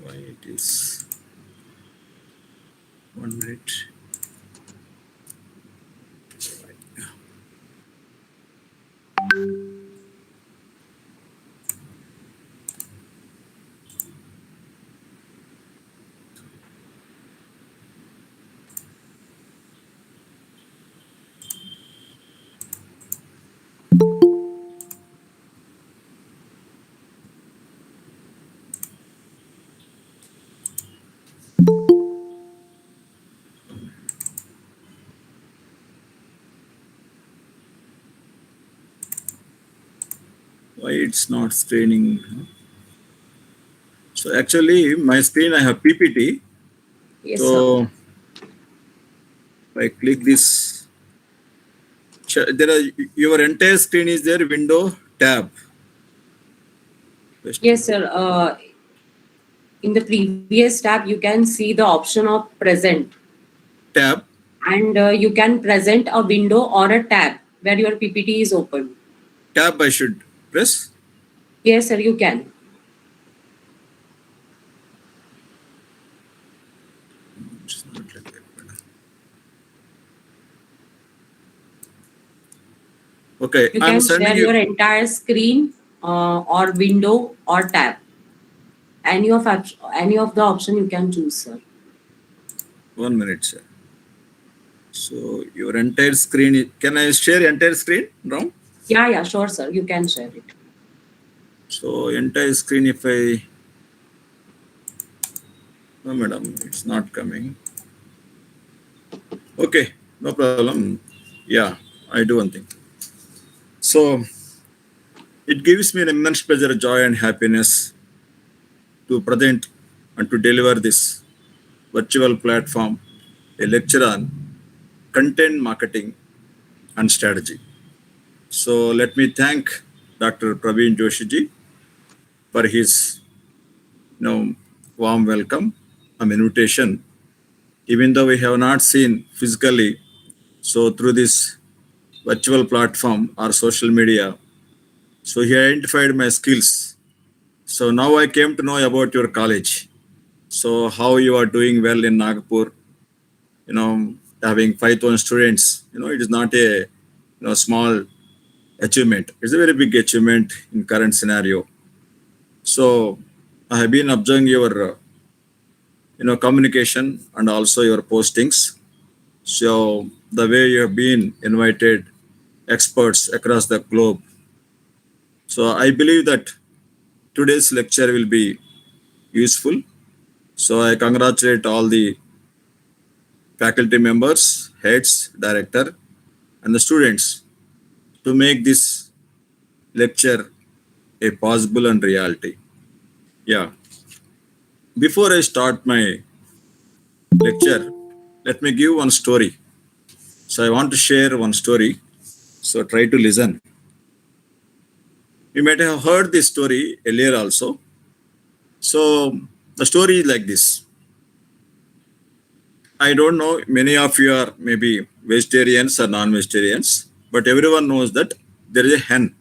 Why it is 1 minute. Why it's not screening? So actually, my screen I have PPT. Yes, So sir. if I click this, there are your entire screen is there. Window tab. Yes, sir. In the previous tab, you can see the option of present, Tab. and you can present a window or a tab where your PPT is open. Tab I should press. Yes, sir, you can. It's not like that. Okay, You I'm can sending share you. your entire screen or window or tab. Any of the option you can choose, sir. 1 minute, sir. So your entire screen. Can I share entire screen? No. Yeah, yeah, sure, sir. You can share it. So entire screen. If I. No, madam, it's not coming. Okay, no problem. Yeah, I do one thing. So it gives me an immense pleasure, joy, and happiness to present and to deliver this virtual platform, a lecture on content marketing and strategy. So let me thank Dr. Praveen Joshi ji for his warm welcome and invitation. Even though we have not seen physically, so through this virtual platform or social media, so he identified my skills. So now I came to know about your college. So how you are doing well in Nagpur, having 5,000 students, it is not a small achievement. It's a very big achievement in current scenario. So I have been observing your communication and also your postings. So the way you have been invited experts across the globe. So I believe that today's lecture will be useful. So I congratulate all the faculty members, heads, director, and the students to make this lecture a possible and reality. Yeah. Before I start my lecture, let me give one story. So I want to share one story. So try to listen. You might have heard this story earlier also. So the story is like this. I don't know, many of you are maybe vegetarians or non-vegetarians, but everyone knows that there is a hen.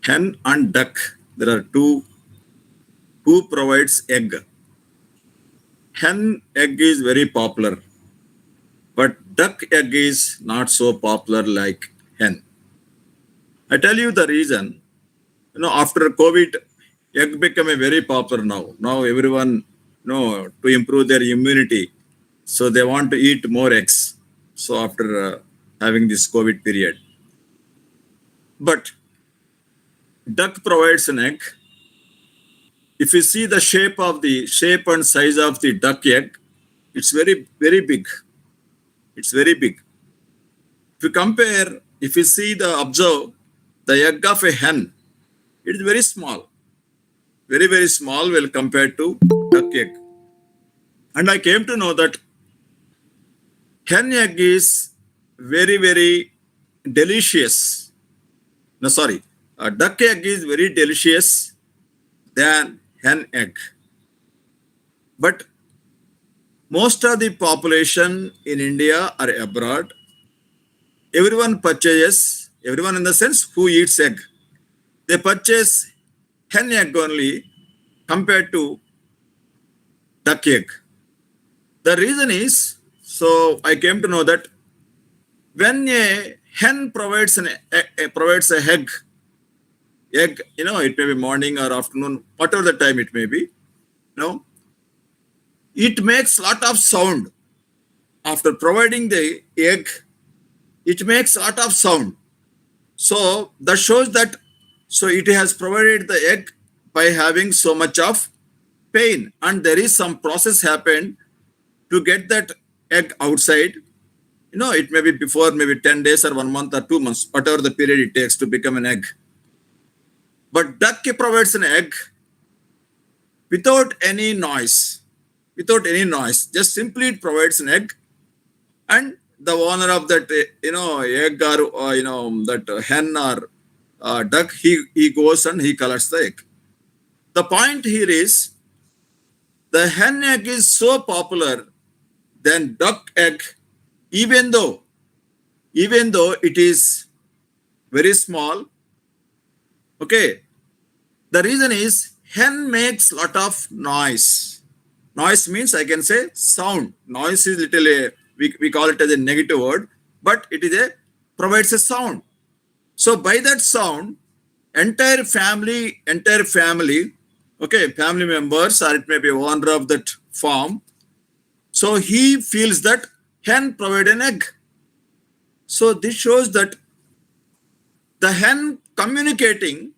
Hen and duck. There are two who provides egg. Hen egg is very popular, but duck egg is not so popular like hen. I tell you the reason. After COVID, egg became a very popular now. Now everyone, to improve their immunity, so they want to eat more eggs. So after having this COVID period, but duck provides an egg. If you see the shape and size of the duck egg, it's very very big. It's very big. If you compare, if you see observe the egg of a hen, it is very small, very very small, well compared to duck egg. And I came to know that hen egg is very very delicious. No, sorry, duck egg is very delicious than hen egg. But most of the population in India or abroad, everyone in the sense who eats egg, they purchase hen egg only compared to duck egg. The reason is, so I came to know that when a hen provides provides a egg, it may be morning or afternoon, whatever the time it may be, it makes lot of sound. After providing the egg, it makes lot of sound. So that shows that so it has provided the egg by having so much of pain, and there is some process happened to get that egg outside. It may be before maybe 10 days or 1 month or 2 months, whatever the period it takes to become an egg. But duck provides an egg without any noise, just simply it provides an egg, and the owner of that egg or that hen or duck, he goes and he collects the egg. The point here is the hen egg is so popular than duck egg, even though it is very small. Okay, the reason is hen makes lot of noise. Noise means I can say sound. Noise is little we call it as a negative word, but it is provides a sound. So by that sound, entire family, okay, family members, or it may be owner of that farm. So he feels that hen provide an egg. So this shows that the hen communicating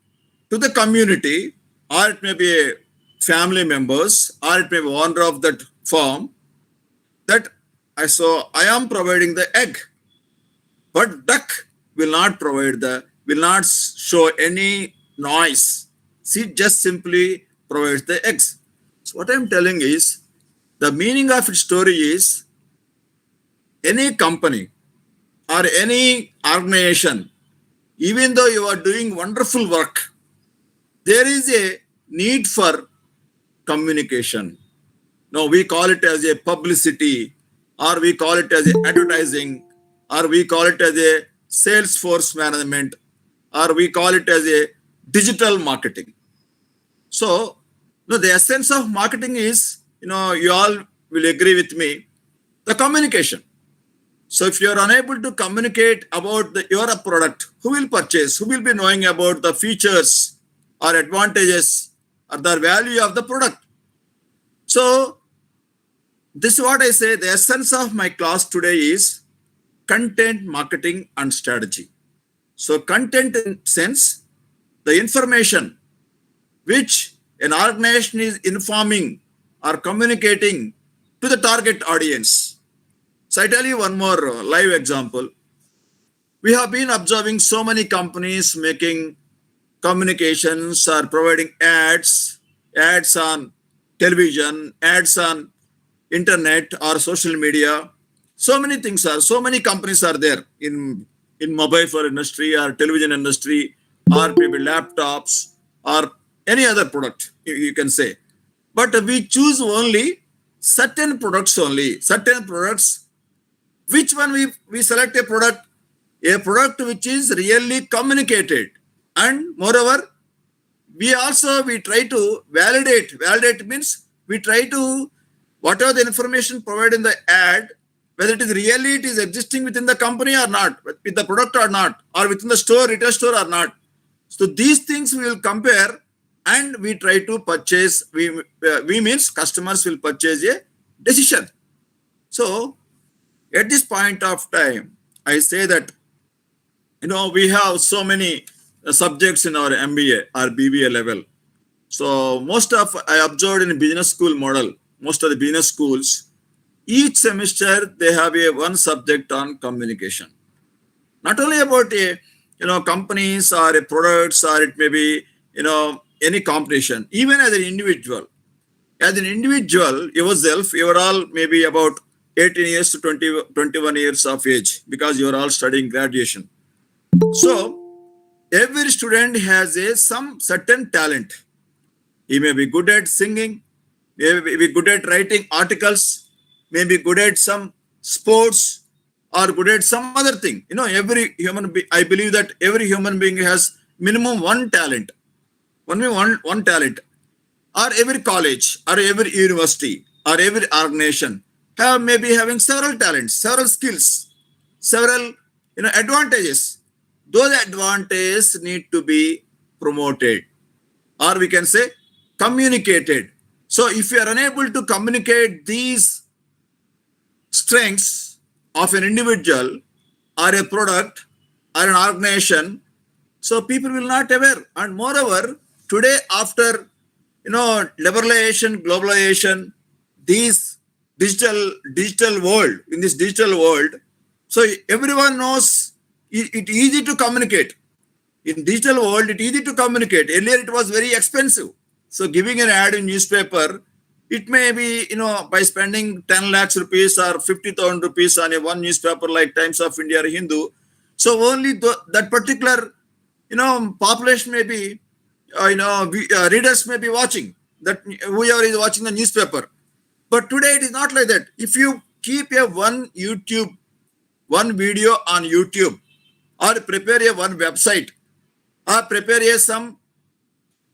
to the community, or it may be a family members, or it may be owner of that farm, that I am providing the egg, but duck will not will not show any noise. She just simply provides the eggs. So what I'm telling is, the meaning of its story is, any company or any organization, even though you are doing wonderful work, there is a need for communication. No, we call it as a publicity, or we call it as a advertising, or we call it as a sales force management, or we call it as a digital marketing. So, the essence of marketing is, you all will agree with me, the communication. So if you are unable to communicate about your product, who will purchase? Who will be knowing about the features or advantages or the value of the product? So this is what I say. The essence of my class today is content, marketing, and strategy. So content in sense, the information which an organization is informing or communicating to the target audience. So I tell you one more live example. We have been observing so many companies making communications or providing ads on television, ads on internet or social media. So many things so many companies are there in mobile phone industry or television industry or maybe laptops or any other product you can say. But we choose only certain products which one we select a product which is really communicated, and moreover we try to validate means we try to whatever the information provided in the ad, whether it is existing within the company or not, with the product or not, or within the retail store or not. So these things we will compare, and we try to purchase. We means customers will purchase a decision. So at this point of time, I say that we have so many subjects in our MBA or BBA level. So I observed in business school model, most of the business schools, each semester they have one subject on communication. Not only about companies or products, or it may be any competition. Even as an individual yourself, you are all maybe about 18 years to 21 years of age, because you are all studying graduation. So every student has some certain talent. He may be good at singing, may be good at writing articles, may be good at some sports, or good at some other thing. Every human being, I believe that every human being has minimum one talent, one talent, or every college or every university. or every organization have maybe having several talents, several skills, several advantages. Those advantages need to be promoted, or we can say communicated. So if you are unable to communicate these strengths of an individual or a product or an organization, so people will not aware. And moreover, today after liberalization, globalization, these digital world, in this digital world, so everyone knows it easy to communicate. In digital world, it easy to communicate. Earlier, it was very expensive. So giving an ad in newspaper, it may be, by spending 10 lakhs rupees or 50,000 rupees on a one newspaper like Times of India or Hindu. So only that particular, population may be, readers may be watching, that whoever is watching the newspaper. But today it is not like that. If you keep a one video on YouTube, or prepare a one website, or prepare some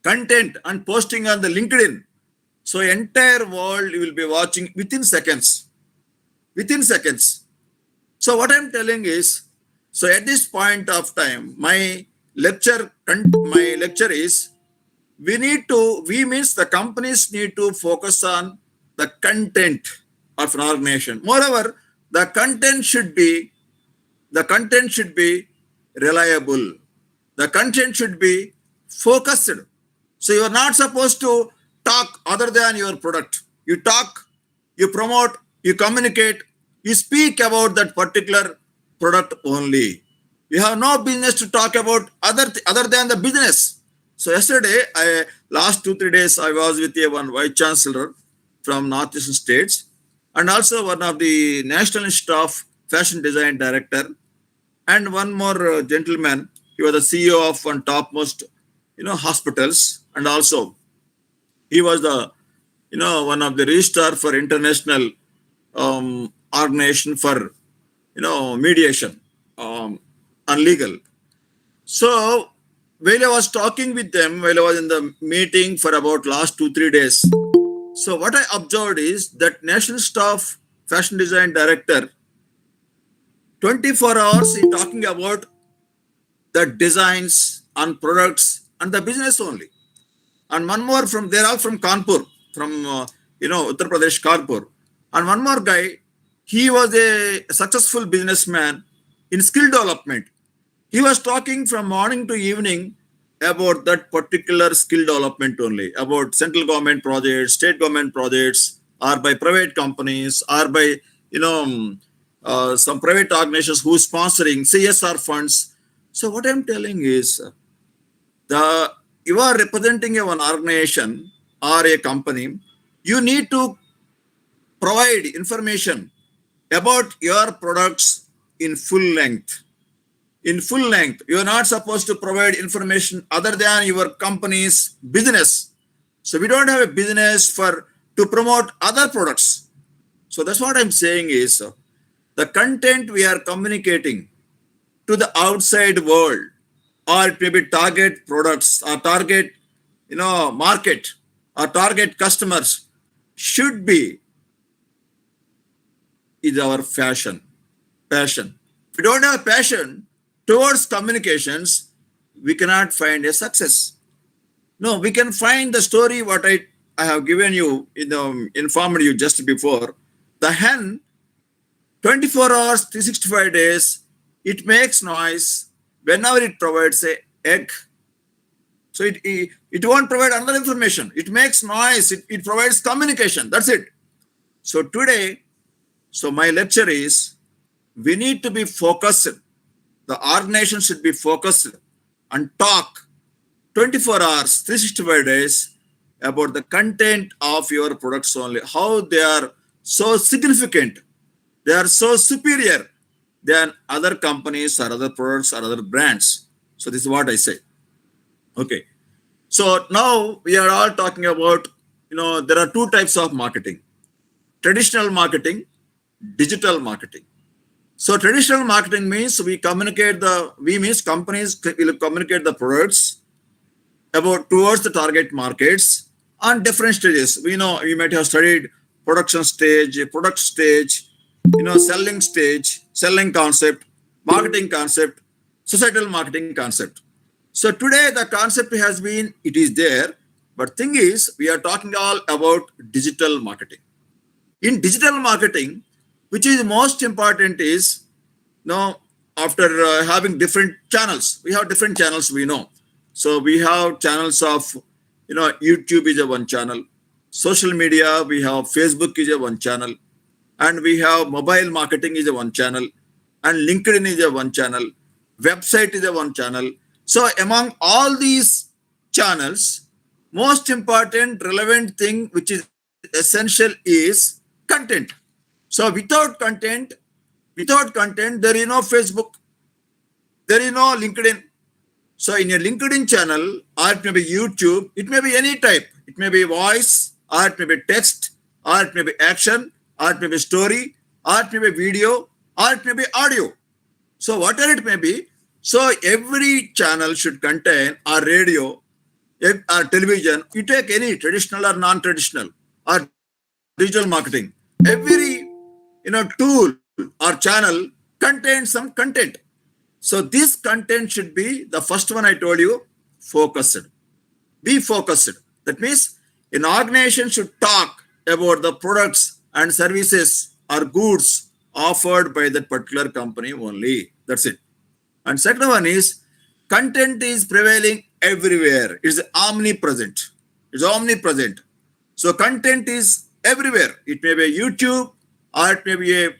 content and posting on the LinkedIn, so entire world will be watching within seconds. Within seconds. So what I'm telling is, so at this point of time, my lecture is, we means the companies need to focus on the content of an organization. Moreover, the content should be reliable. The content should be focused. So you are not supposed to talk other than your product. You talk, you promote, you communicate, you speak about that particular product only. You have no business to talk about other than the business. So yesterday, last 2-3 days, I was with one vice chancellor from northeastern states, and also one of the National Institute of Fashion Design director, and one more gentleman. He was the CEO of one topmost, hospitals, and also he was the, one of the registrar for international organization for, mediation on legal. So while I was talking with them, while I was in the meeting for about last 2-3 days, so what I observed is that National Staff Fashion Design Director, 24 hours he talking about the designs and products and the business only. And one more they're all from Kanpur, from Uttar Pradesh, Kanpur. And one more guy, he was a successful businessman in skill development. He was talking from morning to evening about that particular skill development only, about central government projects, state government projects, or by private companies, or by some private organizations who sponsoring CSR funds. So what I'm telling is, you are representing one organization or a company, you need to provide information about your products in full length. In full length, you are not supposed to provide information other than your company's business. So we don't have a business to promote other products. So that's what I'm saying is, the content we are communicating to the outside world, or it may be target products or target market or target customers, should be is our passion. If we don't have passion towards communications, we cannot find a success. No, we can find the story what I have given you, informed you just before. The hen, 24 hours, 365 days, it makes noise whenever it provides a egg. So it won't provide another information. It makes noise. It provides communication. That's it. So today, my lecture is, we need to be focused. The organization should be focused and talk 24 hours, 365 days about the content of your products only, how they are so significant, they are so superior than other companies or other products or other brands. So this is what I say. Okay. So now we are all talking about, there are two types of marketing: traditional marketing, digital marketing. So traditional marketing means companies will communicate the products towards the target markets on different stages. We know you might have studied production stage, product stage, selling stage, selling concept, marketing concept, societal marketing concept. So today the concept has been, it is there, but thing is we are talking all about digital marketing. In digital marketing, which is most important is now after having different channels, we have different channels, we know. So we have channels of, YouTube is a one channel, social media, we have Facebook is a one channel, and we have mobile marketing is a one channel, and LinkedIn is a one channel, website is a one channel. So among all these channels, most important relevant thing which is essential is content. So without content, there is no Facebook, there is no LinkedIn. So in a LinkedIn channel, or it may be YouTube, it may be any type. It may be voice, or it may be text, or it may be action, or it may be story, or it may be video, or it may be audio. So whatever it may be, so every channel should contain a radio, or television. You take any traditional or non-traditional or digital marketing. Every tool or channel contains some content. So this content should be the first one I told you, focused. Be focused. That means an organization should talk about the products and services or goods offered by that particular company only. That's it. And second one is content is prevailing everywhere. It's omnipresent. It's omnipresent. So content is everywhere. It may be YouTube, or it may be a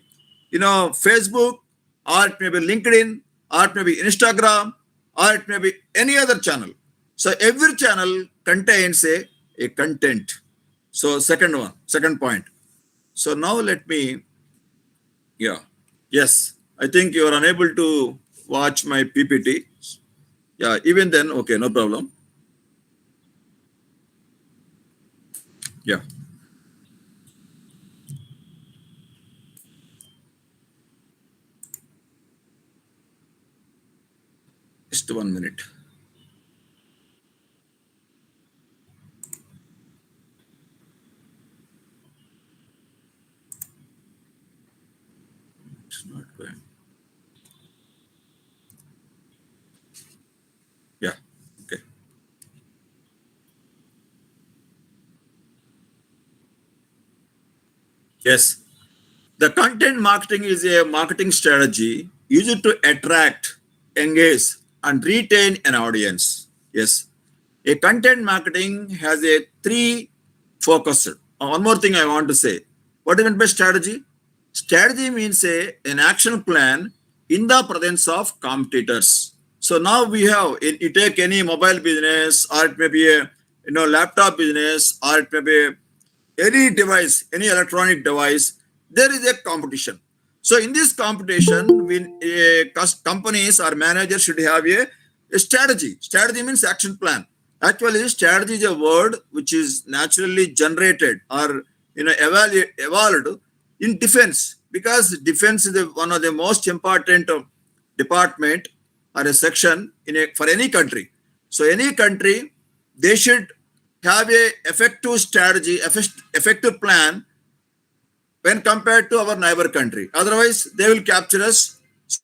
Facebook, or it may be LinkedIn, or it may be Instagram, or it may be any other channel. So every channel contains a content. So second point. So now let me, yeah, yes, I think you are unable to watch my PPT. Yeah, even then, okay, no problem. Yeah, just 1 minute. It's not going. Yeah, okay. Yes. The content marketing is a marketing strategy used to attract, engage, and retain an audience. Yes. A content marketing has a three focus. One more thing I want to say. What do you mean by strategy? Strategy means an action plan in the presence of competitors. So now we have, you take any mobile business, or it may be a laptop business, or it may be any device, any electronic device, there is a competition. So in this competition, companies or managers should have a strategy. Strategy means action plan. Actually, strategy is a word which is naturally generated or evolved in defense, because defense is one of the most important department or a section for any country. So any country, they should have a effective strategy, effective plan when compared to our neighbor country. Otherwise, they will capture us.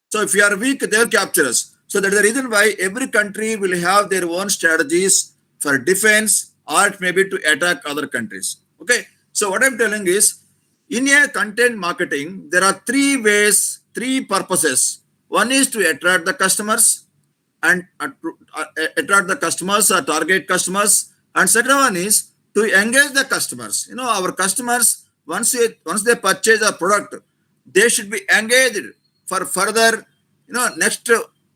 So if we are weak, they will capture us. So that is the reason why every country will have their own strategies for defense, or it may be to attack other countries. Okay. So what I'm telling is, in a content marketing, there are three ways, three purposes. One is to attract the customers and attract the customers or target customers. And second one is to engage the customers. Our customers, once they purchase a product, they should be engaged for further, next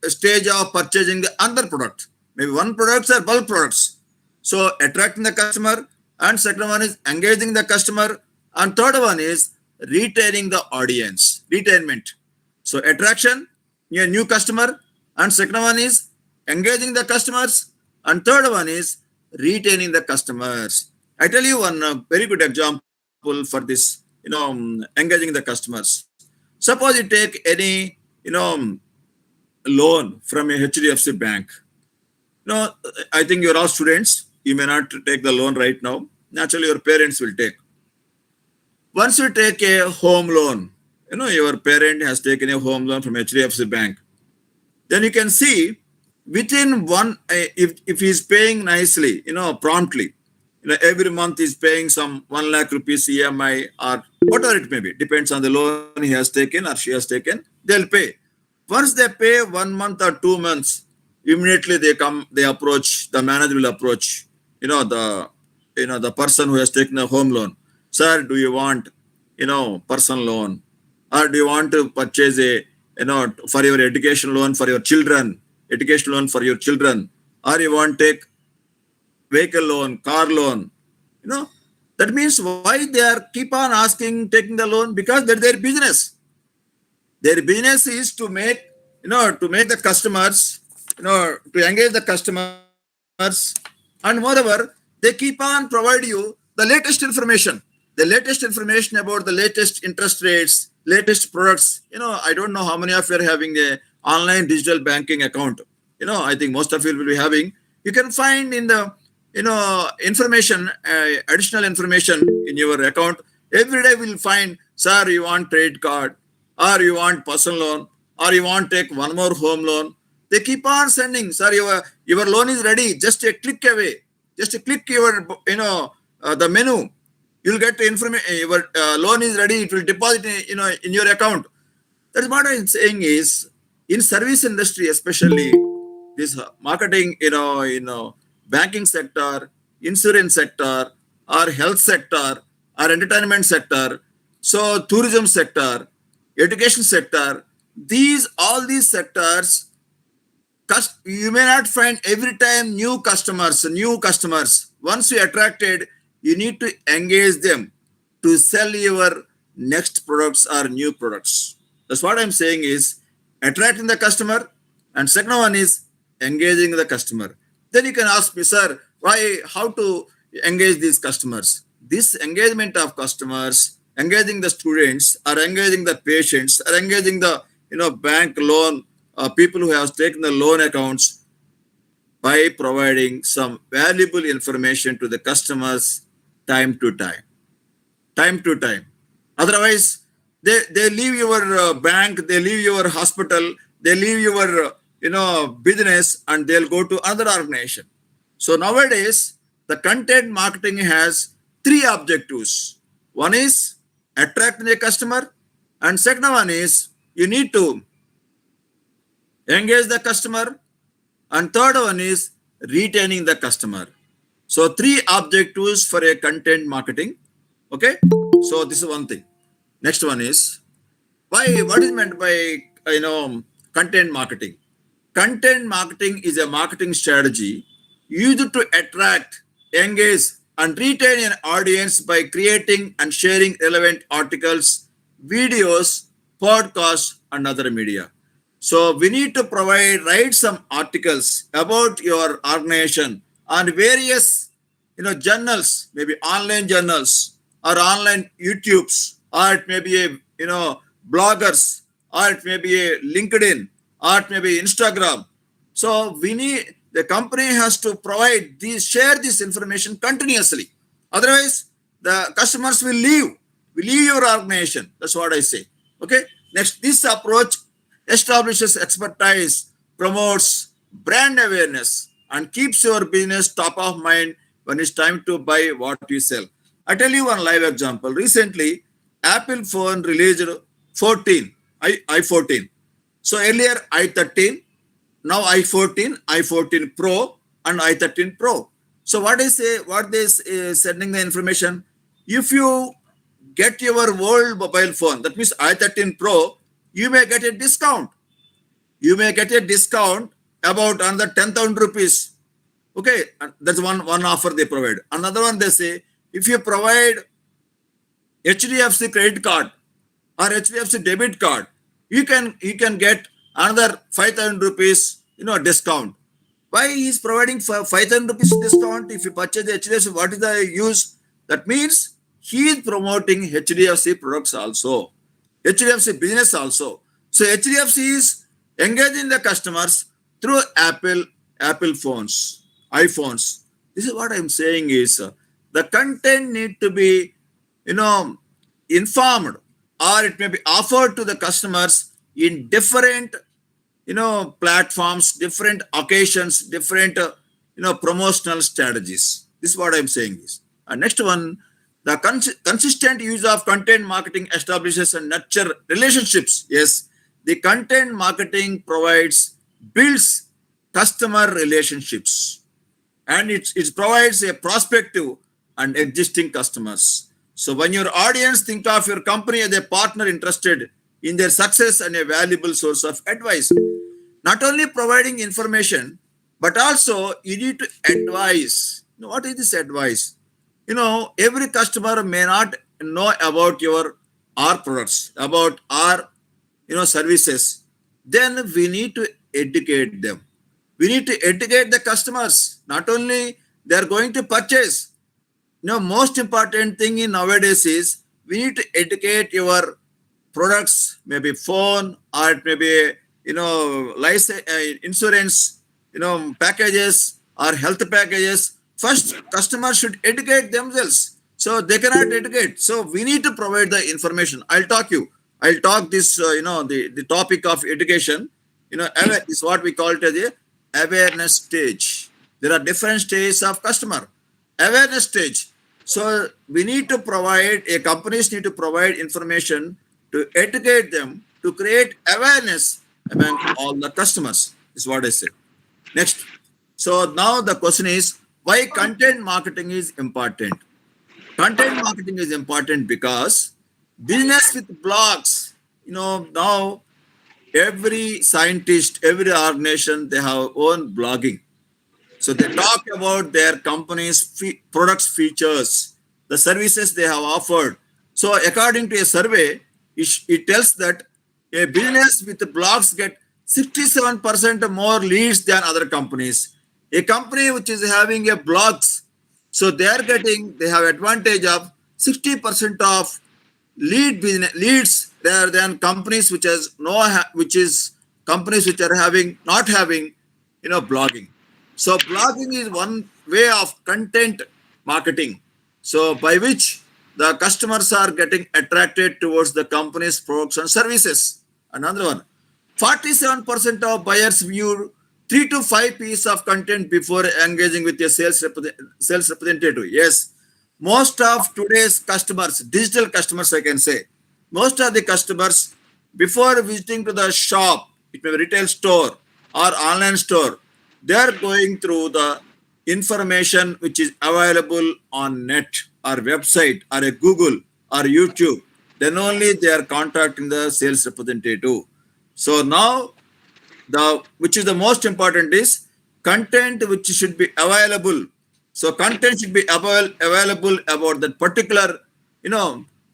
stage of purchasing the other product. Maybe one products or bulk products. So attracting the customer, and second one is engaging the customer, and third one is retaining the audience, retainment. So attraction, a new customer, and second one is engaging the customers, and third one is retaining the customers. I tell you one very good example for this, engaging the customers. Suppose you take any, loan from a HDFC bank. I think you're all students. You may not take the loan right now. Naturally, your parents will take. Once you take a home loan, your parent has taken a home loan from HDFC Bank, then you can see within if he's paying nicely, promptly, every month he's paying some 1 lakh rupees EMI or whatever it may be, depends on the loan he has taken or she has taken, they'll pay. Once they pay 1 month or 2 months, immediately they approach, the manager will approach, the person who has taken a home loan. Sir, do you want, personal loan? Or do you want to purchase for your education loan for your children, education loan for your children? Or you want to take vehicle loan, car loan? You know, that means why they are keep on asking, taking the loan? Because that's their business. Their business is to make, to make the customers, to engage the customers, and moreover, they keep on provide you the latest information, about the latest interest rates, latest products. I don't know how many of you are having a online digital banking account. I think most of you will be having. You can find in the, information, additional information in your account. Every day we'll find, sir, you want credit card, or you want personal loan, or you want to take one more home loan. They keep on sending, sir, your loan is ready. Just a click away. Just click your, the menu. You'll get information. Your loan is ready. It will deposit, in your account. That's what I'm saying is, in service industry, especially this marketing, banking sector, insurance sector, or health sector, or entertainment sector, so tourism sector, education sector, all these sectors, you may not find every time new customers. Once you attracted, you need to engage them to sell your next products or new products. That's what I'm saying is attracting the customer, and second one is engaging the customer. Then you can ask me, sir, how to engage these customers? This engagement of customers, engaging the students, or engaging the patients, or engaging the, bank loan, people who have taken the loan accounts, by providing some valuable information to the customers time to time. Time to time. Otherwise, they leave your bank, they leave your hospital, they leave your business, and they'll go to other organization. So nowadays, the content marketing has three objectives. One is attracting a customer, and second one is you need to engage the customer, and third one is retaining the customer. So three objectives for a content marketing. Okay, so this is one thing. Next one is what is meant by content marketing. Content marketing is a marketing strategy used to attract, engage, and retain an audience by creating and sharing relevant articles, videos, podcasts, and other media. So we need to write some articles about your organization on various, journals, maybe online journals, or online YouTubes, or it may be a, bloggers, or it may be a LinkedIn, or it may be Instagram. So the company has to share this information continuously. Otherwise, the customers will leave your organization. That's what I say. Okay. Next, this approach establishes expertise, promotes brand awareness, and keeps your business top of mind when it's time to buy what you sell. I tell you one live example. Recently, Apple phone released 14, i14. So earlier i13, now i14, i14 Pro, and i13 Pro. So what they sending the information? If you get your old mobile phone, that means i13 Pro, you may get a discount. You may get a discount about another 10,000 rupees. Okay, that's one offer they provide. Another one they say, if you provide HDFC credit card or HDFC debit card, you can get another 5,000 rupees, discount. Why he is providing for 5,000 rupees discount if you purchase the HDFC? What is the use? That means he is promoting HDFC products also, HDFC business also. So HDFC is engaging the customers through Apple phones, iPhones. This is what I'm saying is the content need to be, informed or it may be offered to the customers in different platforms, different occasions, different promotional strategies. This is what I'm saying is. And next one, the consistent use of content marketing establishes and nurture relationships. Yes, the content marketing builds customer relationships, and it provides a prospective and existing customers. So when your audience think of your company as a partner interested in their success and a valuable source of advice, not only providing information, but also you need to advise. What is this advice? Every customer may not know about our products, about our services. Then we need to educate them. We need to educate the customers. Not only they are going to purchase. Most important thing in nowadays is we need to educate your products, maybe phone or it may be license, insurance, packages or health packages. First, customers should educate themselves. So they cannot educate. So we need to provide the information. I'll talk this. The topic of education. Is what we call it as a awareness stage. There are different stages of customer awareness stage. So we need to provide, companies need to provide information to educate them, to create awareness among all the customers, is what I said. Next. So now the question is, why content marketing is important? Content marketing is important because business with blogs, now every scientist, every organization, they have own blogging. So they talk about their company's products features, the services they have offered. So according to a survey, it tells that a business with blogs get 67% more leads than other companies. A company which is having a blogs, so they have advantage of 60% of leads rather than companies which has companies which are not having blogging. So blogging is one way of content marketing. So by which the customers are getting attracted towards the company's products and services. Another one, 47% of buyers view 3 to 5 pieces of content before engaging with a sales representative. Yes, most of today's customers, digital customers, I can say, most of the customers, before visiting to the shop, it may be retail store or online store, they are going through the information which is available on net or website or a Google or YouTube. Then only they are contacting the sales representative. So now which is the most important is content which should be available. So content should be available about that particular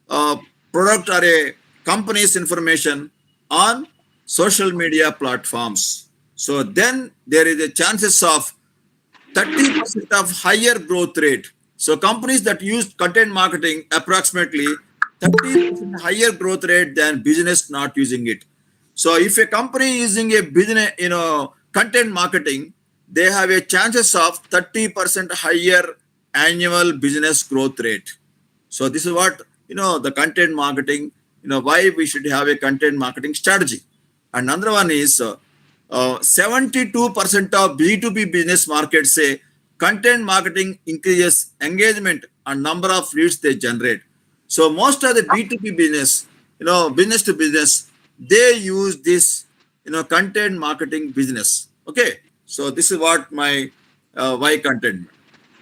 uh, product or a company's information on social media platforms. So then there is a chances of 30% of higher growth rate. So companies that use content marketing approximately 30% higher growth rate than business not using it. So if a company using a business, content marketing, they have a chances of 30% higher annual business growth rate. So this is what, the content marketing, why we should have a content marketing strategy. Another one is 72% of B2B business markets say content marketing increases engagement and number of leads they generate. So most of the B2B business, business to business, they use this, content marketing business. Okay. So this is what my why content.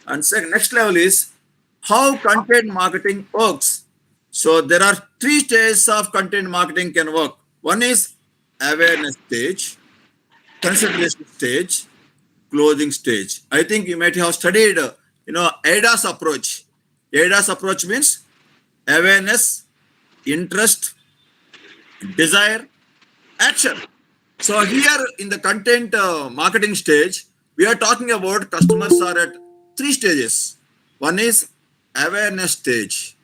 And second, next level is how content marketing works. So there are 3 stages of content marketing can work. One is awareness stage, consideration stage, closing stage. I think you might have studied, AIDA's approach. AIDA's approach means awareness, interest, desire, action. So here in the content marketing stage, we are talking about customers are at 3 stages. One is awareness stage,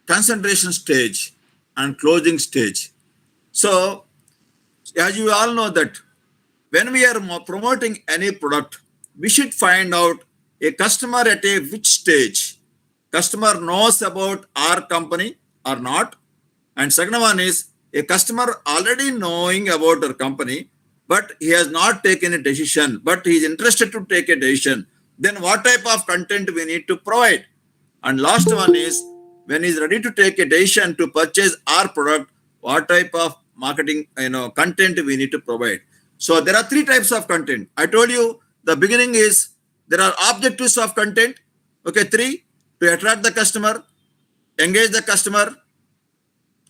concentration stage, and closing stage. So as you all know that when we are promoting any product, we should find out a customer at a which stage. Customer knows about our company or not. And second one is a customer already knowing about our company, but he has not taken a decision, but he is interested to take a decision. Then what type of content we need to provide? And last one is when he's ready to take a decision to purchase our product, what type of marketing content we need to provide. So there are three types of content. I told you the beginning is there are objectives of content. Okay, three, to attract the customer, engage the customer,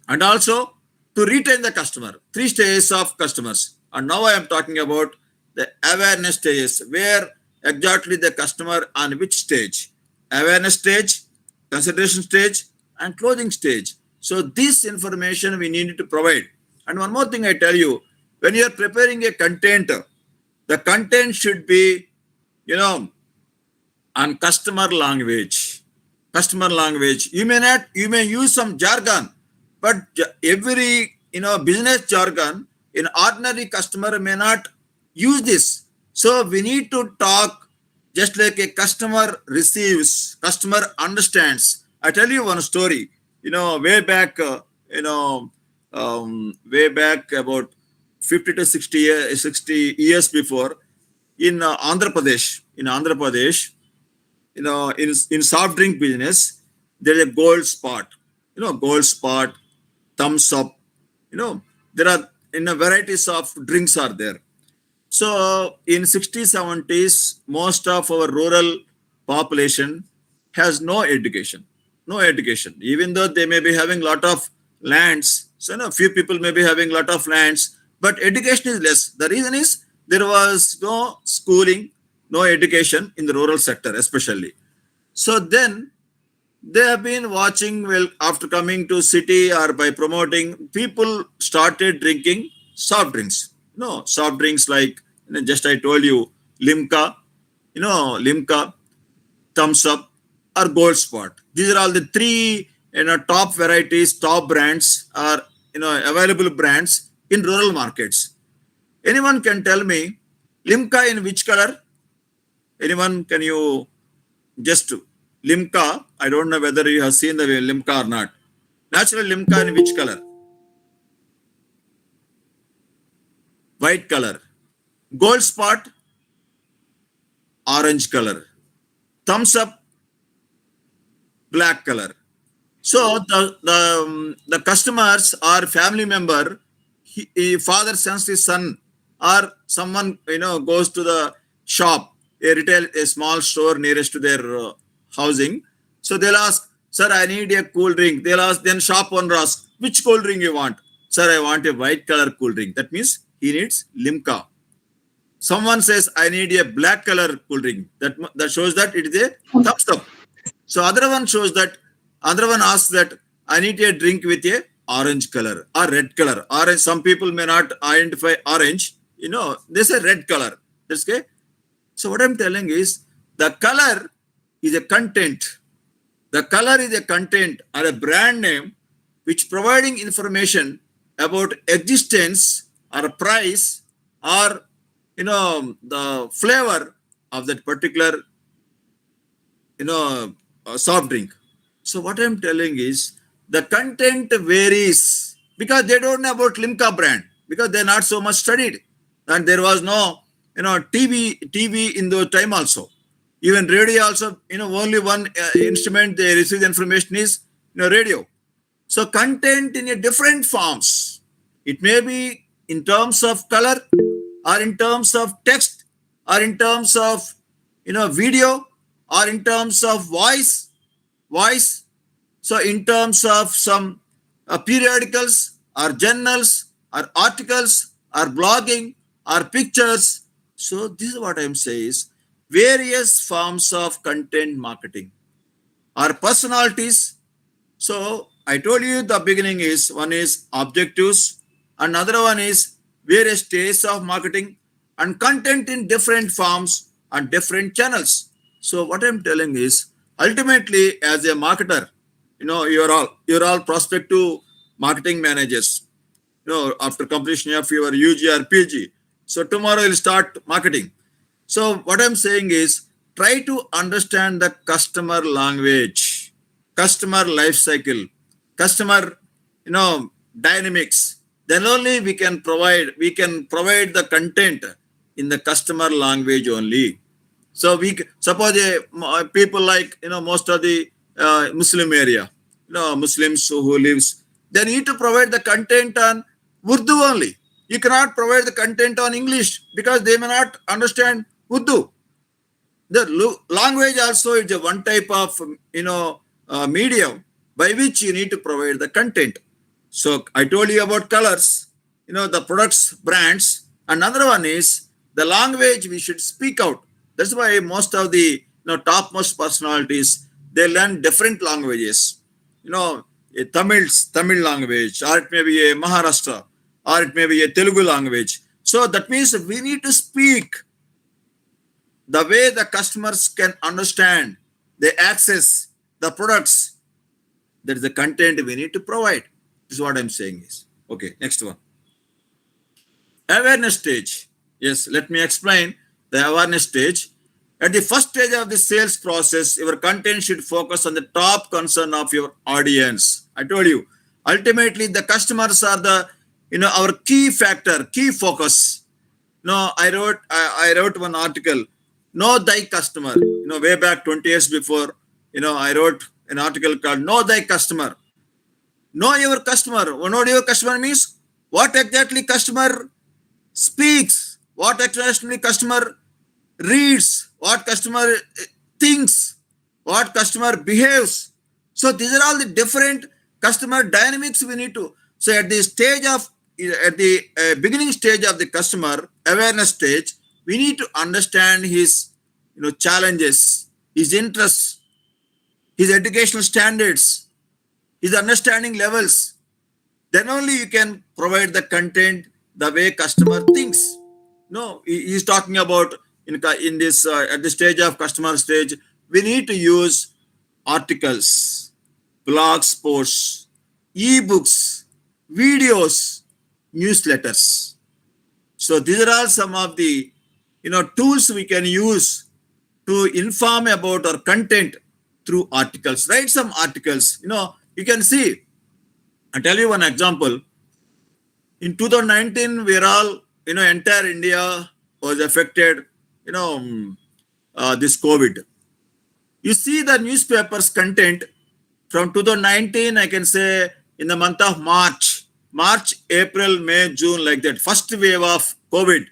and also to retain the customer. Three stages of customers. And now I am talking about the awareness stages, where exactly the customer on which stage. Awareness stage, consideration stage, and closing stage. So this information we need to provide. And one more thing I tell you, when you are preparing a content, the content should be, on customer language. Customer language. You may use some jargon, but every business jargon in ordinary customer may not use this. So we need to talk just like a customer receives, customer understands. I tell you one story. Way back about 50 to 60 years before, in Andhra Pradesh, in soft drink business, there's a gold spot, gold spot, thumbs up, there are varieties of drinks are there. So in 60s, 70s, most of our rural population has no education, no education, even though they may be having lot of lands. So few people may be having lot of lands, but education is less. The reason is there was no schooling, no education in the rural sector, especially. So then they have been watching, well, after coming to city or by promoting, people started drinking soft drinks. Soft drinks like, just I told you, Limca, Thumbs Up, or Gold Spot. These are all the three, top varieties, top brands, or, available brands in rural markets. Anyone can tell me, Limca in which color? Anyone, can you just Limca? I don't know whether you have seen the Limca or not. Natural Limca in which color? White color. Gold Spot, orange color. Thumbs Up, black color. So the customers or family member, father sends his son, or someone goes to the shop, a small store nearest to their housing. So they'll ask, sir, I need a cool drink. They'll ask, then shop owner asks, which cool drink you want? Sir, I want a white color cool drink. That means he needs Limca. Someone says, I need a black color cool drink. That shows that it is a thumbs up. So other one asks that I need a drink with a orange color or red color. Orange, some people may not identify orange. They say red color. That's okay. So what I'm telling is the color is a content. The color is a content or a brand name which providing information about existence or a price or the flavor of that particular soft drink. So what I'm telling is the content varies because they don't know about Limca brand, because they're not so much studied, and there was no TV in the time also. Even radio also, only one instrument they receive the information is radio. So content in a different forms. It may be in terms of color, or in terms of text, or in terms of video, or in terms of voice. So in terms of some periodicals, or journals, or articles, or blogging, or pictures. So this is what I'm saying is various forms of content marketing or personalities. So I told you the beginning is one is objectives, another one is various stages of marketing and content in different forms and different channels. So what I'm telling is ultimately as a marketer, you're all prospective marketing managers. After completion of your UG or PG. So tomorrow you'll start marketing. So what I'm saying is try to understand the customer language, customer life cycle, customer, dynamics, then only we can provide the content in the customer language only. So suppose people like most of the Muslim area, Muslims who lives, they need to provide the content on Urdu only. You cannot provide the content on English because they may not understand Urdu. The language also is a one type of medium by which you need to provide the content. So I told you about colors, the products, brands. Another one is the language we should speak out. That's why most of the topmost personalities, they learn different languages. A Tamil language, or it may be a Maharashtra, or it may be a Telugu language. So that means we need to speak the way the customers can understand, they access the products. That is the content we need to provide. This is what I'm saying is. Okay, next one. Awareness stage. Yes, let me explain the awareness stage. At the first stage of the sales process, your content should focus on the top concern of your audience. I told you, ultimately the customers are the our key factor, key focus. No, I wrote one article. Know thy customer. Way back 20 years before, I wrote an article called Know Thy Customer. Know your customer. Know your customer means what exactly customer speaks, what exactly customer reads, what customer thinks, what customer behaves. So these are all the different customer dynamics we need to. So at the beginning stage of the customer awareness stage, we need to understand his challenges, his interests, his educational standards, his understanding levels. Then only you can provide the content the way customer thinks. No, he's talking about in this at the stage of customer stage, we need to use articles, blog posts, ebooks, videos, newsletters. So these are all some of the tools we can use to inform about our content through articles. Write some articles. You can see. I'll tell you one example. In 2019, we're all, entire India was affected, this COVID. You see the newspapers content from 2019, I can say in the month of March, April, May, June, like that, first wave of COVID.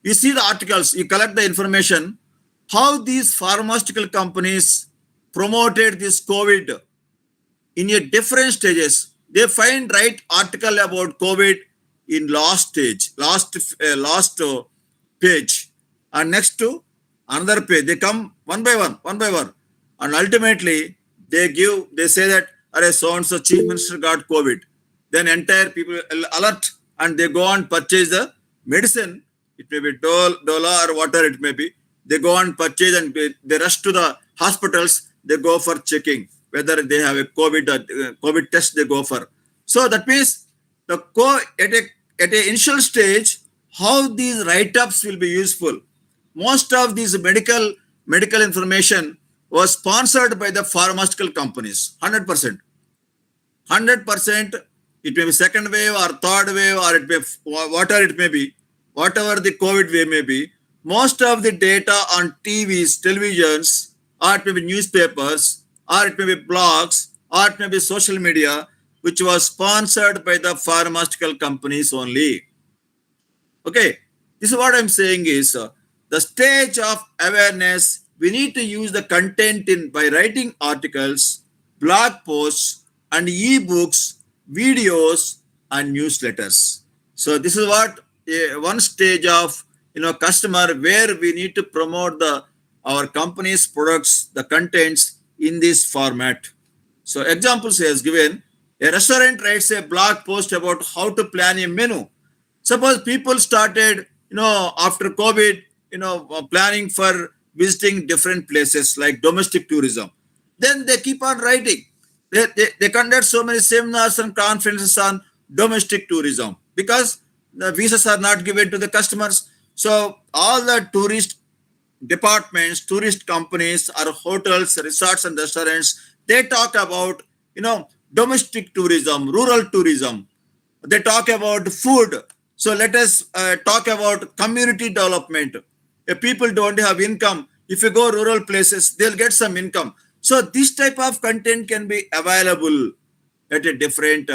You see the articles, you collect the information, how these pharmaceutical companies promoted this COVID in a different stages. They find right article about COVID in last stage, last page, and next to another page. They come one by one, and ultimately they say that so and so chief minister got COVID. Then entire people alert and they go and purchase the medicine. It may be Dola or whatever it may be. They go and purchase and they rush to the hospitals. They go for checking whether they have a COVID test. They go for. So that means at a initial stage, how these write-ups will be useful. Most of these medical information was sponsored by the pharmaceutical companies. 100%. 100%. It may be second wave or third wave or it may whatever it may be, whatever the COVID wave may be. Most of the data on TVs, televisions, or it may be newspapers, or it may be blogs, or it may be social media, which was sponsored by the pharmaceutical companies only. Okay, this is what I'm saying is the stage of awareness. We need to use the content by writing articles, blog posts, and ebooks, videos, and newsletters. So this is what one stage of customer where we need to promote our company's products, the contents in this format. So examples he has given. A restaurant writes a blog post about how to plan a menu. Suppose people started, after COVID, planning for visiting different places like domestic tourism. Then they keep on writing. They conduct so many seminars and conferences on domestic tourism because the visas are not given to the customers. So all the tourist departments, tourist companies, or hotels, resorts, and restaurants, they talk about domestic tourism, rural tourism. They talk about food. So let us talk about community development. If people don't have income, if you go rural places, they'll get some income. So this type of content can be available at a different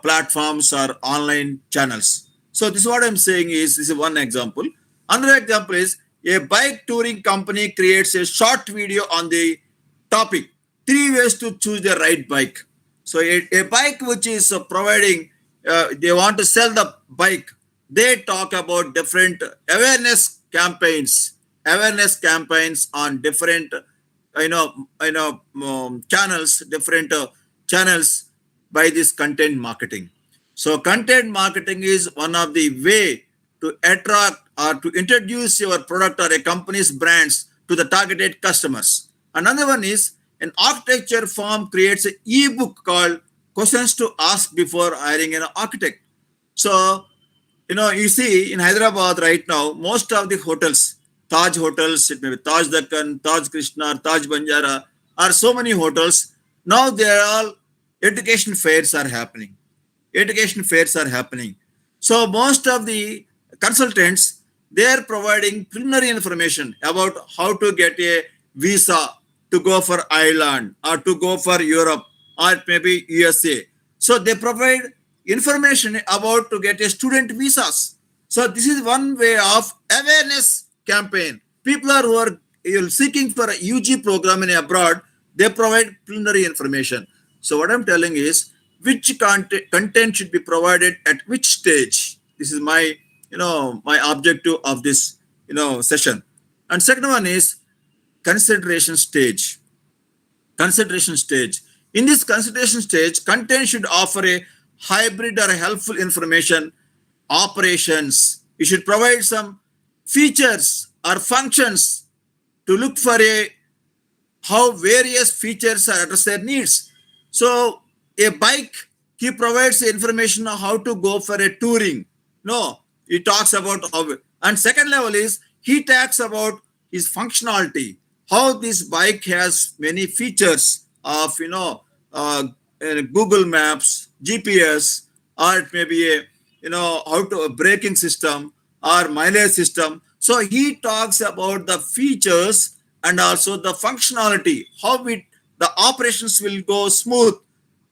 platforms or online channels. So this is what I'm saying is this is one example. Another example is a bike touring company creates a short video on the topic, 3 ways to choose the right bike. So a bike which is providing, they want to sell the bike. They talk about different awareness campaigns on different, channels, different channels by this content marketing. So content marketing is one of the way to attract or to introduce your product or a company's brands to the targeted customers. Another one is an architecture firm creates an ebook called Questions to Ask Before Hiring an Architect. So, you see in Hyderabad right now, most of the hotels, Taj hotels, it may be Taj Dakkan, Taj Krishna, Taj Banjara, are so many hotels. Now they are all education fairs are happening. Education fairs are happening. So most of the consultants, they are providing preliminary information about how to get a visa to go for Ireland or to go for Europe or maybe USA. So they provide information about to get a student visas. So this is one way of awareness campaign. People are who are seeking for a UG program in abroad, they provide preliminary information. So what I'm telling is which content should be provided at which stage. This is my my objective of this session. And second one is consideration stage. Consideration stage. In this consideration stage, content should offer a hybrid or helpful information operations. You should provide some features or functions to look for a how various features are address their needs. So a bike, he provides information on how to go for a touring. No, he talks about how. And second level is he talks about his functionality, how this bike has many features of Google Maps, GPS, or it may be a how to a braking system or mileage system. So he talks about the features and also the functionality, how the operations will go smooth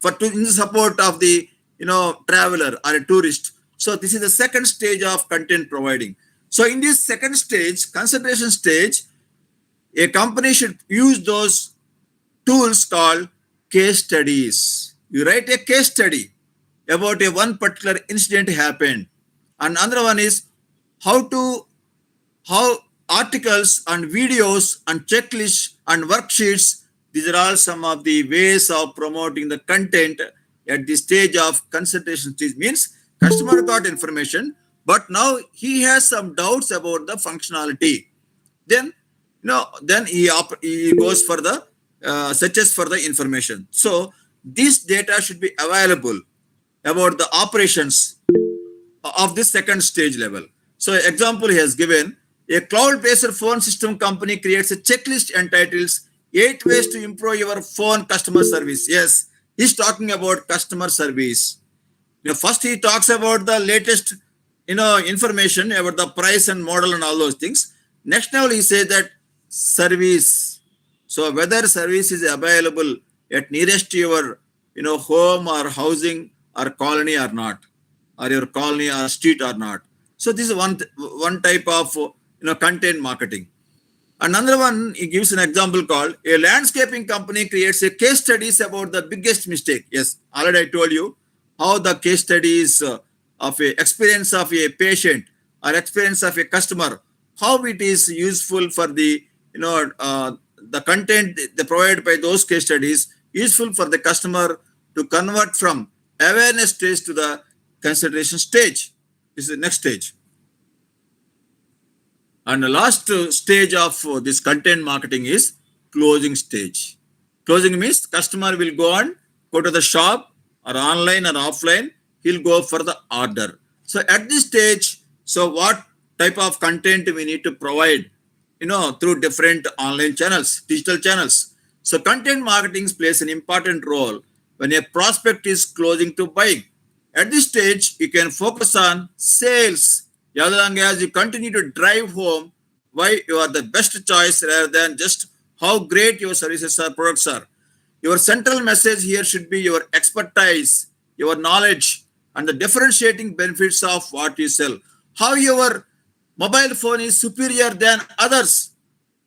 in the support of the traveler or a tourist. So this is the second stage of content providing. So in this second stage, consideration stage, a company should use those tools called case studies. You write a case study about a one particular incident happened, and another one is how to how articles and videos and checklists and worksheets, these are all some of the ways of promoting the content at the stage of consultation stage. Means customer got information, but now he has some doubts about the functionality. Then then he goes for the searches for the information. So this data should be available about the operations of this second stage level. So example he has given, a cloud-based phone system company creates a checklist entitled 8 ways to improve your phone customer service. Yes, he's talking about customer service. First he talks about the latest, information about the price and model and all those things. Next now he says that service. So whether service is available at nearest to your, home or housing or colony or not, or your colony or street or not. So this is one type of, content marketing. Another one, he gives an example called a landscaping company creates a case studies about the biggest mistake. Yes, already I told you how the case studies of a experience of a patient or experience of a customer, how it is useful for the, the content they provided by those case studies, useful for the customer to convert from awareness stage to the consideration stage. This is the next stage. And the last stage of this content marketing is closing stage. Closing means customer will go to the shop or online or offline, he'll go for the order. So at this stage, so what type of content we need to provide, through different online channels, digital channels. So content marketing plays an important role when a prospect is closing to buying. At this stage, you can focus on sales as long as you continue to drive home why you are the best choice rather than just how great your services or products are. Your central message here should be your expertise, your knowledge, and the differentiating benefits of what you sell. How your mobile phone is superior than others,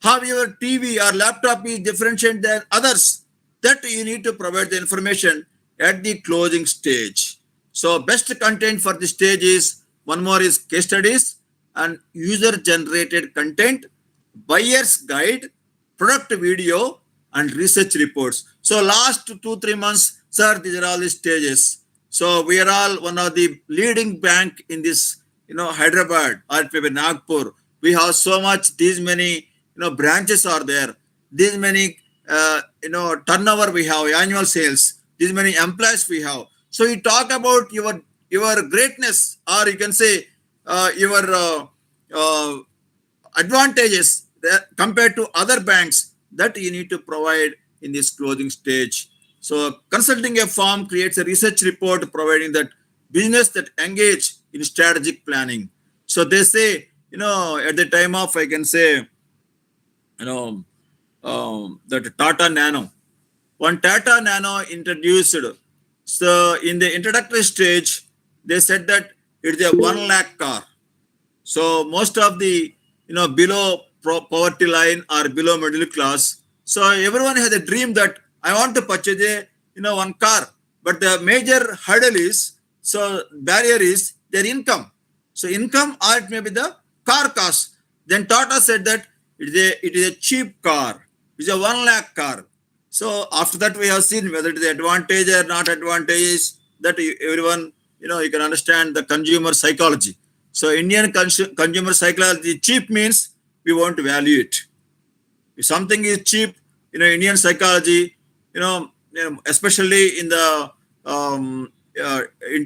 how your TV or laptop is different than others. That you need to provide the information at the closing stage. So best content for the stage is one more is case studies and user generated content, buyer's guide, product video, and research reports. So last 2 3 months, sir, these are all the stages. So we are all one of the leading bank in this, Hyderabad or maybe Nagpur. We have so much, these many, branches are there. These many, turnover we have, annual sales. These many employees we have. So you talk about your greatness, or you can say your advantages compared to other banks that you need to provide in this closing stage. So consulting a firm creates a research report providing that business that engage in strategic planning. So they say, at the time of, I can say, you know, that Tata Nano. When Tata Nano introduced, so in the introductory stage, they said that it's a 1 lakh car. So most of the below poverty line or below middle class. So everyone has a dream that I want to purchase a one car, but the major hurdle is, so barrier is their income. So income or it may be the car cost. Then Tata said that it is a cheap car. It's a 1 lakh car. So after that we have seen whether it is advantage or not advantage. That everyone you can understand the consumer psychology. So Indian consumer psychology, cheap means we won't value it. If something is cheap, Indian psychology, especially in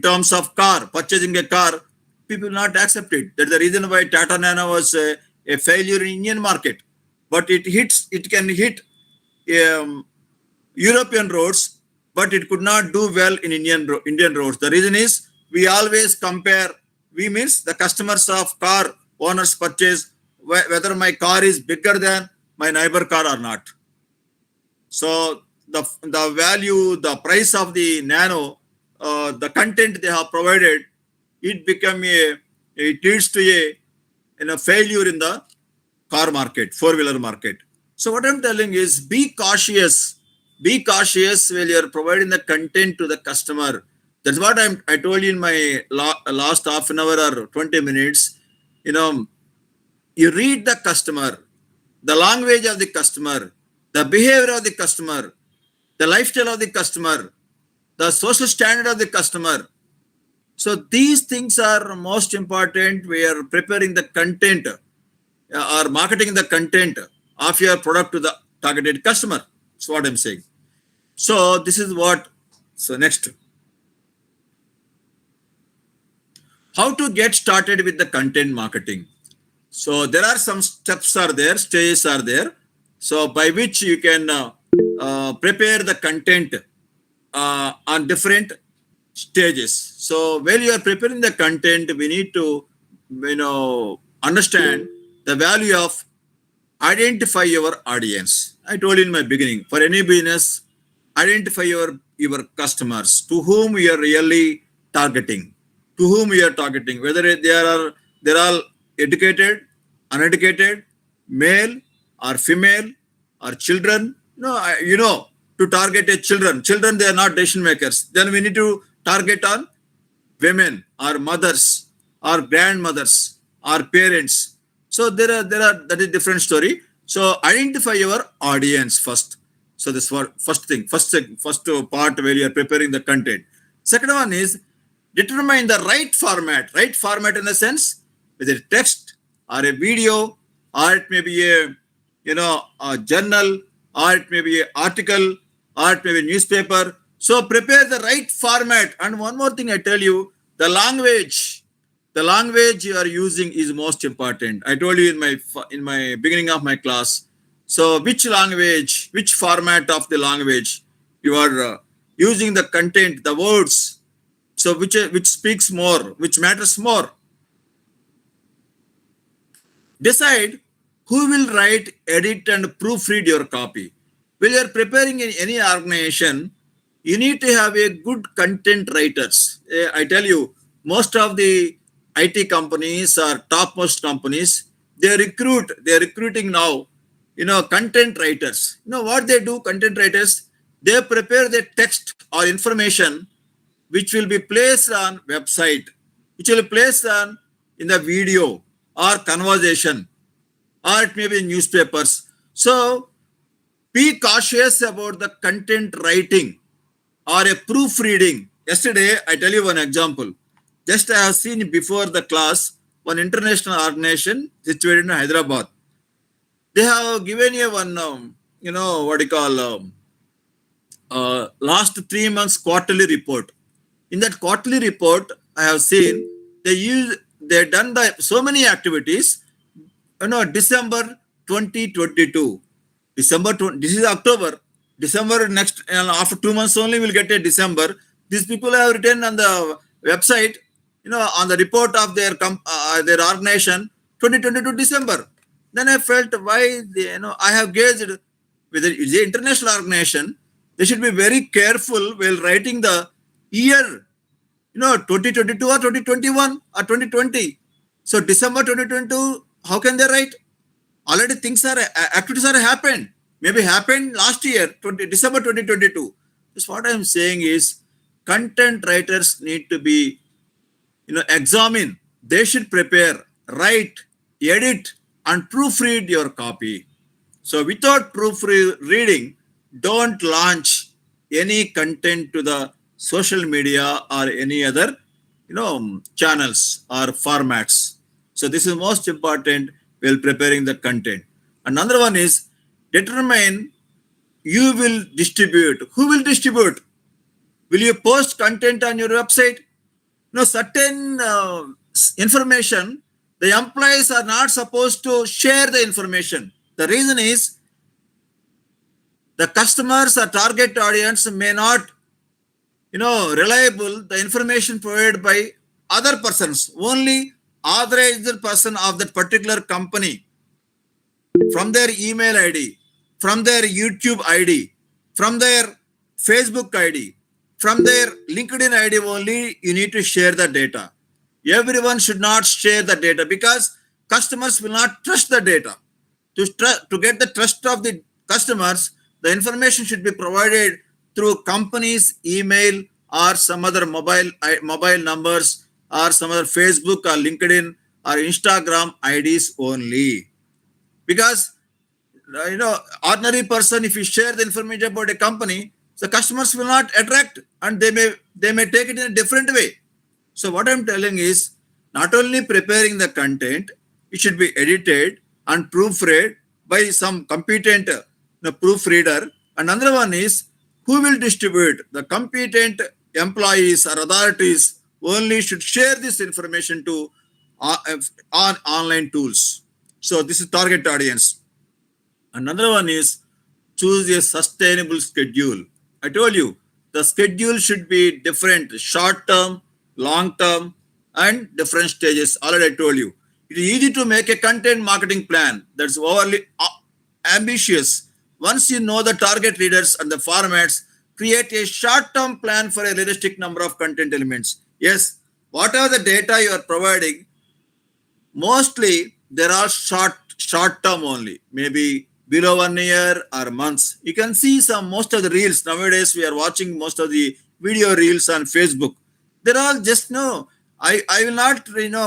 terms of car, purchasing a car, people will not accept it. That's the reason why Tata Nano was a failure in Indian market. But it can hit um, European roads, but it could not do well in Indian roads. The reason is we always compare. We means the customers of car owners purchase whether my car is bigger than my neighbor car or not. So the value, the price of the Nano, the content they have provided, it leads to a failure in the car market, four-wheeler market. So what I'm telling is be cautious. Be cautious when you're providing the content to the customer. That's what I told you in my last half an hour or 20 minutes. You read the customer, the language of the customer, the behavior of the customer, the lifestyle of the customer, the social standard of the customer. So these things are most important. We are preparing the content or marketing the content of your product to the targeted customer. That's what I'm saying. So this is what. So next, how to get started with the content marketing. So there are some steps are there, stages are there. So by which you can prepare the content on different stages. So while you are preparing the content, we need to understand the value of identify your audience. I told you in my beginning, for any business, identify your customers to whom you are really targeting, whether they're all educated, uneducated, male or female or children. No, to target a children. Children, they are not decision makers. Then we need to target on women or mothers or grandmothers or parents. So that is different story. So identify your audience first. So this was first part where you are preparing the content. Second one is determine the right format. Right format in the sense whether text or a video or it may be a journal or it may be an article or it may be a newspaper. So prepare the right format. And one more thing I tell you, the language you are using is most important. I told you in my beginning of my class. So which language, which format of the language you are using the content, the words, so which speaks more, which matters more. Decide who will write, edit, and proofread your copy. When you are preparing in any organization, you need to have a good content writers. I tell you, most of the IT companies or topmost companies, they are recruiting now, content writers. You know what they do, content writers? They prepare the text or information which will be placed on website, which will be placed on in the video or conversation, or it may be in newspapers. So be cautious about the content writing or a proofreading. Yesterday, I tell you one example. Just I have seen before the class one international organization situated in Hyderabad. They have given you one, what you call last 3 months quarterly report. In that quarterly report, I have seen they done the so many activities. December 2022, December 20, this is October, December next, after 2 months only we'll get a December. These people have written on the website, on the report of their organization, 2022 December. Then I felt why I have gauged whether it's an international organization, they should be very careful while writing the year, 2022 or 2021 or 2020. So December 2022, how can they write? Already things are, activities are happened. Maybe happened last year, December 2022. That's what I'm saying is content writers need to be, examine. They should prepare, write, edit, and proofread your copy. So without proofreading, don't launch any content to the social media or any other, channels or formats. So this is most important while preparing the content. Another one is determine you will distribute. Who will distribute? Will you post content on your website? Certain information, the employees are not supposed to share the information. The reason is the customers or target audience may not, reliable the information provided by other persons. Only authorized person of that particular company, from their email ID, from their YouTube ID, from their Facebook ID, from their LinkedIn ID only, you need to share the data. Everyone should not share the data because customers will not trust the data. To get the trust of the customers, the information should be provided through company's email or some other mobile numbers or some other Facebook or LinkedIn or Instagram IDs only. Because ordinary person, if you share the information about a company, the customers will not attract and they may take it in a different way. So what I'm telling is not only preparing the content, it should be edited and proofread by some competent proofreader. Another one is who will distribute. The competent employees or authorities only should share this information to on online tools. So this is target audience. Another one is choose a sustainable schedule. I told you the schedule should be different, short term, long term, and different stages. Already I told you. It is easy to make a content marketing plan that's overly ambitious. Once you know the target readers and the formats, create a short term plan for a realistic number of content elements. Yes, whatever the data you are providing, mostly there are short term only, maybe below 1 year or months. You can see most of the reels nowadays. We are watching most of the video reels on Facebook. They're all just I will not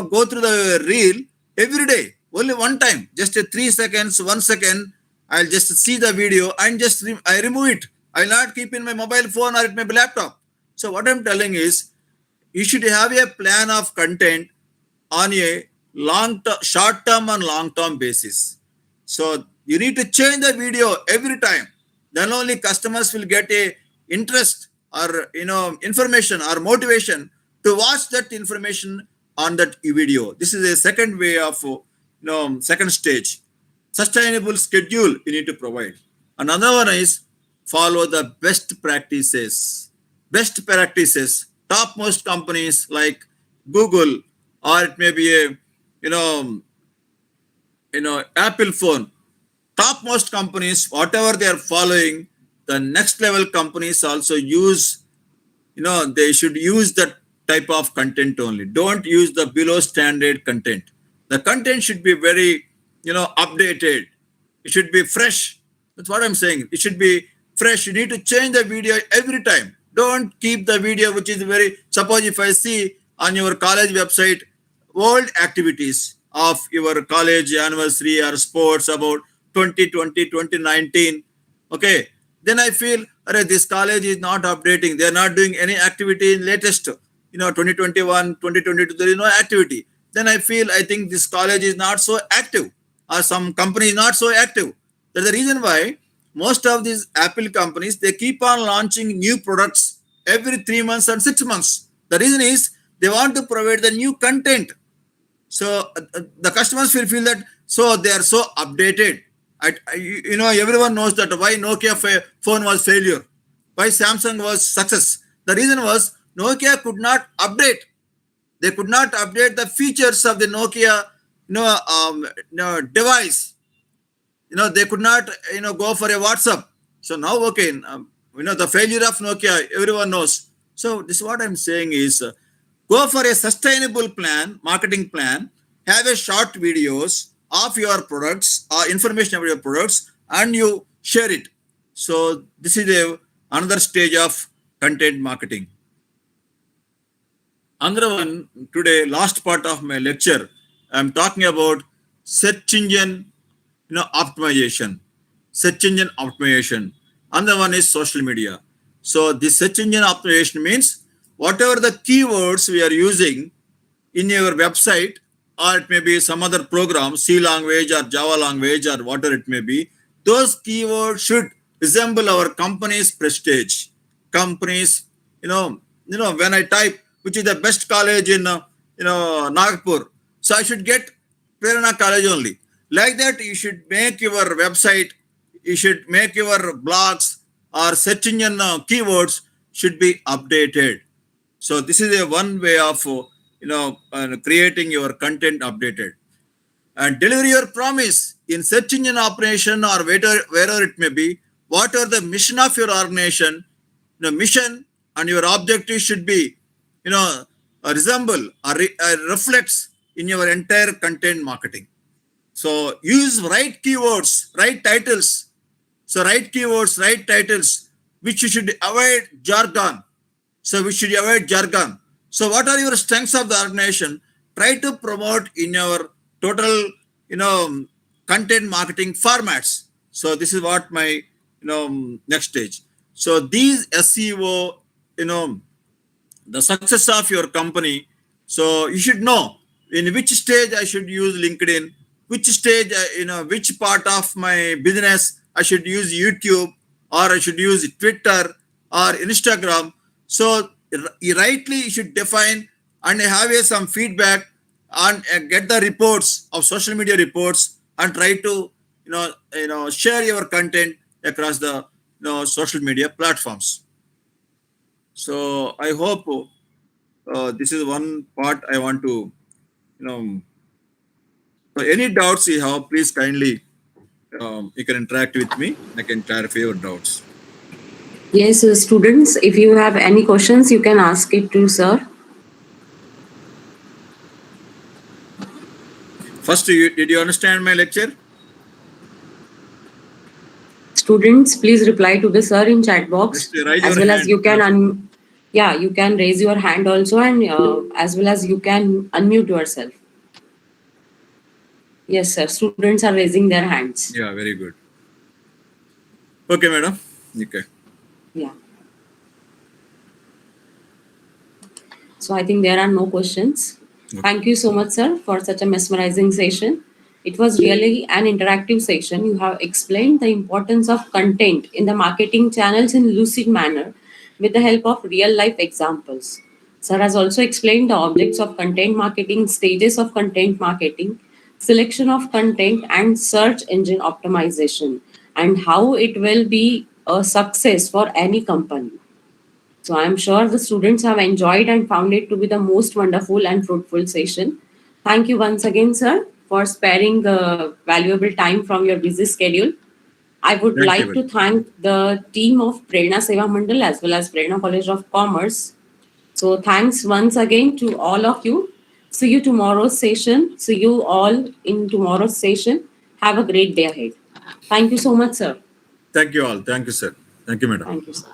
go through the reel every day. Only one time, just a 3 seconds, 1 second. I'll just see the video and just I remove it. I'll not keep in my mobile phone or my laptop. So what I'm telling is, you should have a plan of content on a short term and long term basis. So you need to change the video every time. Then only customers will get a interest or information or motivation to watch that information on that video. This is a second way of second stage. Sustainable schedule you need to provide. Another one is follow the best practices. best practices, topmost companies like Google, or it may be a you know Apple phone, topmost companies, whatever they are following, the next level companies also use, they should use that type of content only. Don't use the below standard content. The content should be very, updated. It should be fresh. That's what I'm saying. It should be fresh. You need to change the video every time. Don't keep the video which is very, suppose if I see on your college website old activities of your college anniversary or sports about 2020, 2019. Okay, then I feel, this college is not updating. They are not doing any activity in latest, 2021, 2022. There is no activity. Then I think this college is not so active, or some company is not so active. That's the reason why most of these Apple companies, they keep on launching new products every 3 months and 6 months. The reason is they want to provide the new content. So the customers will feel that, so they are so updated. Everyone knows that why Nokia phone was failure, why Samsung was success. The reason was Nokia could not update. They could not update the features of the Nokia, device. They could not, go for a WhatsApp. So now, okay, the failure of Nokia, everyone knows. So this is what I'm saying is, go for a sustainable plan, marketing plan. Have a short videos of your products or information about your products, and you share it. So this is another stage of content marketing. Another one today, last part of my lecture, I'm talking about search engine, optimization. Search engine optimization. Another one is social media. So this search engine optimization means whatever the keywords we are using in your website, or it may be some other program, C language or Java language or whatever it may be, those keywords should resemble our company's prestige. Companies, when I type which is the best college in Nagpur, so I should get Prerna college only. Like that, you should make your website, you should make your blogs or search engine keywords should be updated. So this is a one way of creating your content updated. And deliver your promise in search engine operation or wherever it may be. What are the mission of your organization? The mission and your objective should be, resemble or reflects in your entire content marketing. So use right keywords, right titles. So right keywords, right titles, which you should avoid jargon. So we should avoid jargon. So what are your strengths of the organization? Try to promote in your total, content marketing formats. So this is what my, next stage. So these SEO, the success of your company. So you should know in which stage I should use LinkedIn, which stage, which part of my business I should use YouTube, or I should use Twitter or Instagram. So rightly you should define and have some feedback and get the reports of social media reports, and try to share your content across the social media platforms. So I hope this is one part I want to so any doubts you have, please kindly you can interact with me. I can clarify your doubts. Yes, students, if you have any questions, you can ask it to sir. First, did you understand my lecture? Students, please reply to the sir in chat box, Just raise as your well as hand. you can yeah, you can raise your hand also, and as well as you can unmute yourself. Yes, sir. Students are raising their hands. Yeah, very good. Okay, madam. Okay. Yeah. So I think there are no questions. Okay. Thank you so much, sir, for such a mesmerizing session. It was really an interactive session. You have explained the importance of content in the marketing channels in lucid manner with the help of real life examples. Sir has also explained the objects of content marketing, stages of content marketing, selection of content, and search engine optimization, and how it will be a success for any company. So I'm sure the students have enjoyed and found it to be the most wonderful and fruitful session. Thank you once again, sir, for sparing the valuable time from your busy schedule. I would Thank you like very to much. thank the team of Prerna Seva Mandal as well as Prerna College of Commerce. So thanks once again to all of you. See you tomorrow's session. See you all in tomorrow's session. Have a great day ahead. Thank you so much, sir. Thank you all. Thank you, sir. Thank you, madam. Thank you, sir.